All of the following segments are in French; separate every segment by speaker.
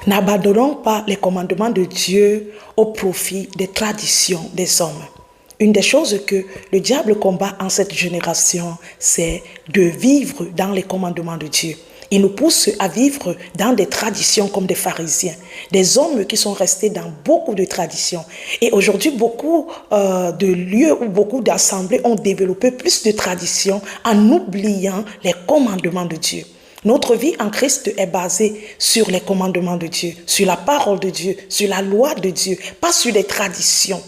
Speaker 1: N'abandonnons pas les commandements de Dieu au profit des traditions des hommes. Une des choses que le diable combat en cette génération, c'est de vivre dans les commandements de Dieu. Il nous pousse à vivre dans des traditions comme des pharisiens, des hommes qui sont restés dans beaucoup de traditions. Et aujourd'hui, beaucoup de lieux ou beaucoup d'assemblées ont développé plus de traditions en oubliant les commandements de Dieu. Notre vie en Christ est basée sur les commandements de Dieu, sur la parole de Dieu, sur la loi de Dieu, pas sur des traditions.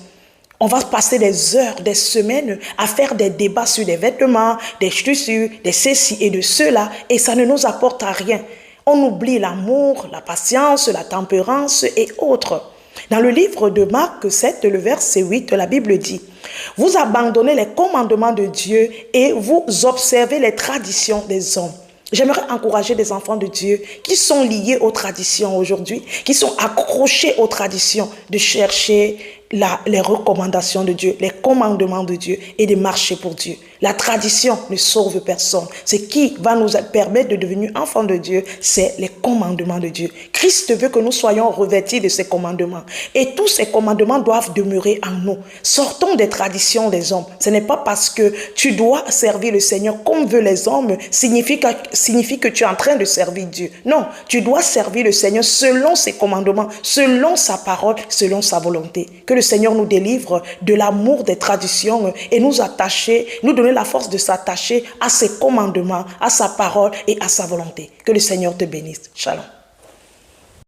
Speaker 1: On va passer des heures, des semaines à faire des débats sur des vêtements, des chaussures, des ceci et de cela, et ça ne nous apporte à rien. On oublie l'amour, la patience, la tempérance et autres. Dans le livre de Marc 7, le verset 8, la Bible dit: « Vous abandonnez les commandements de Dieu et vous observez les traditions des hommes. » J'aimerais encourager des enfants de Dieu qui sont liés aux traditions aujourd'hui, qui sont accrochés aux traditions, de chercher les recommandations de Dieu, les commandements de Dieu et de marcher pour Dieu. La tradition ne sauve personne. Ce qui va nous permettre de devenir enfants de Dieu, c'est les commandements de Dieu. Christ veut que nous soyons revêtis de ces commandements. Et tous ces commandements doivent demeurer en nous. Sortons des traditions des hommes. Ce n'est pas parce que tu dois servir le Seigneur comme veulent les hommes, signifie que tu es en train de servir Dieu. Non, tu dois servir le Seigneur selon ses commandements, selon sa parole, selon sa volonté. Que le Seigneur nous délivre de l'amour des traditions et nous attacher, nous donner la force de s'attacher à ses commandements, à sa parole et à sa volonté. Que le Seigneur te bénisse. Shalom.